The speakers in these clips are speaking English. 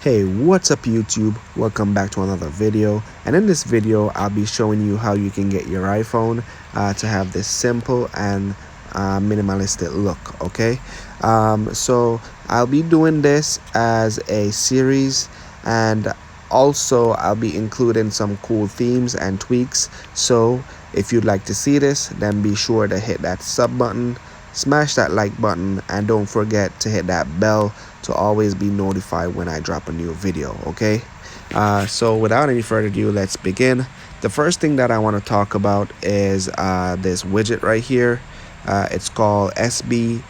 Hey, what's up YouTube? Welcome back to another video, and in this video I'll be showing you how you can get your iPhone to have this simple and minimalistic look. Okay, so I'll be doing this as a series, and also I'll be including some cool themes and tweaks. So if you'd like to see this, then be sure to hit that sub button, smash that like button, and don't forget to hit that bell to always be notified when I drop a new video. Okay, so without any further ado, let's begin. The first thing that I want to talk about is this widget right here. It's called SBEW3,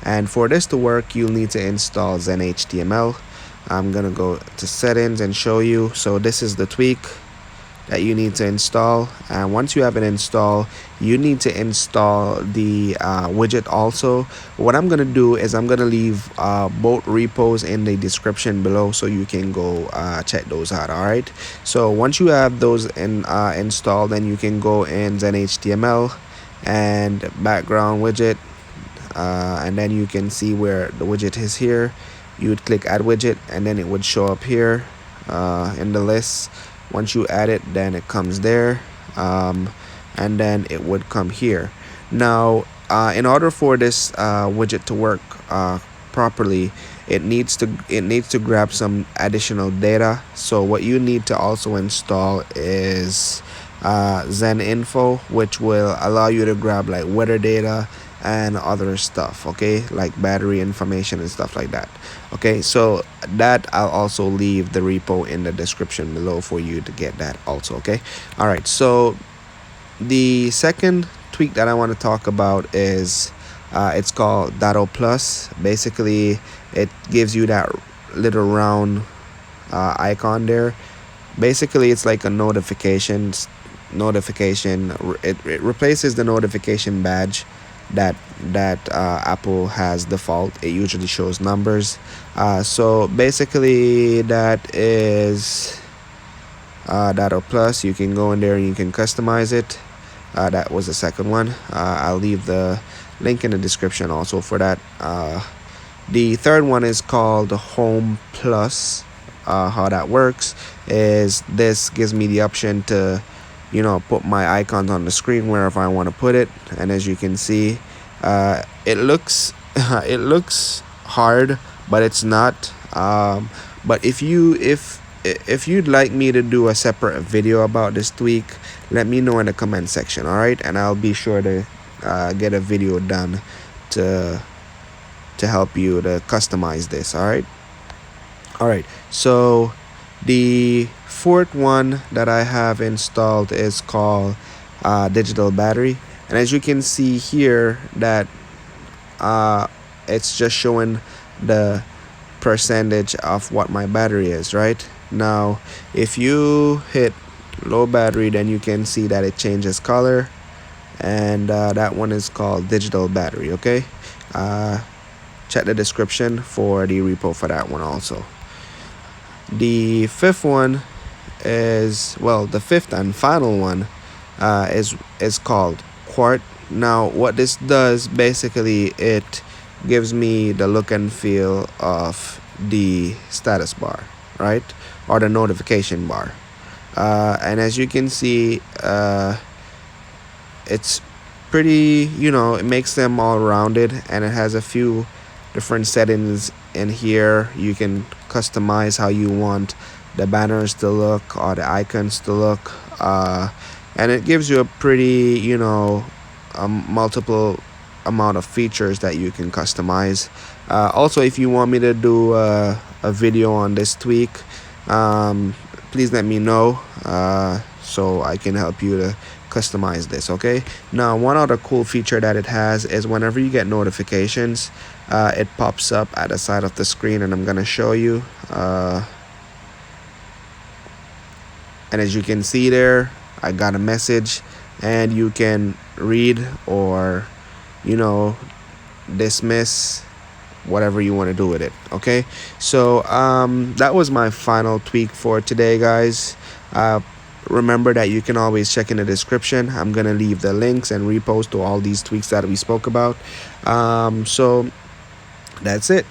and for this to work you'll need to install ZenHTML. I'm gonna go to settings and show you. So this is the tweak that you need to install, and once you have it installed, you need to install the widget also. What I'm gonna do is I'm gonna leave both repos in the description below, so you can go check those out. All right, so once you have those installed, then you can go in ZenHTML and background widget, and then you can see where the widget is here. You would click add widget, and then it would show up here in the list. Once you add it, then it comes there, and then it would come here. Now in order for this widget to work properly, it needs to grab some additional data. So what you need to also install is ZenInfo, which will allow you to grab like weather data and other stuff, okay, like battery information and stuff like that. Okay, so that I'll also leave the repo in the description below for you to get that also. Okay, all right, so the second tweak that I want to talk about is it's called DataPlus. Basically it gives you that little round icon there. Basically it's like a notification. It replaces the notification badge that Apple has default. It usually shows numbers. So basically that is DataPlus. You can go in there and you can customize it. That was the second one. I'll leave the link in the description also for that. The third one is called HomePlus. How that works is this gives me the option to put my icons on the screen wherever I want to put it. And as you can see, it looks it looks hard, but it's not. But if you'd like me to do a separate video about this tweak, let me know in the comment section. All right, and I'll be sure to get a video done to help you to customize this. All right, so the fourth one that I have installed is called digital battery, and as you can see here that it's just showing the percentage of what my battery is. Right now, if you hit low battery, then you can see that it changes color, and that one is called digital battery. Okay, check the description for the repo for that one also. The fifth one is, well, the fifth and final one is called Quart. Now what this does, basically it gives me the look and feel of the status bar, right, or the notification bar, and as you can see, it's pretty, it makes them all rounded, and it has a few different settings in here. You can customize how you want the banners to look or the icons to look, and it gives you a pretty multiple amount of features that you can customize. Also, if you want me to do a video on this tweak, please let me know so I can help you to customize this. Okay, now one other cool feature that it has is whenever you get notifications, it pops up at the side of the screen, and I'm gonna show you, and as you can see there, I got a message, and you can read or dismiss whatever you want to do with it. Okay, so that was my final tweak for today, guys. Remember that you can always check in the description. I'm gonna leave the links and repost to all these tweaks that we spoke about. So that's it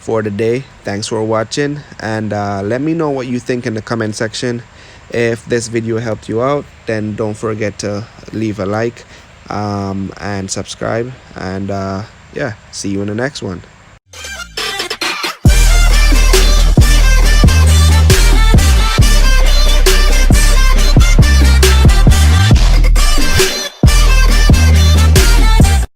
for the day. Thanks for watching, and let me know what you think in the comment section. If this video helped you out, then don't forget to leave a like and subscribe, and yeah, see you in the next one.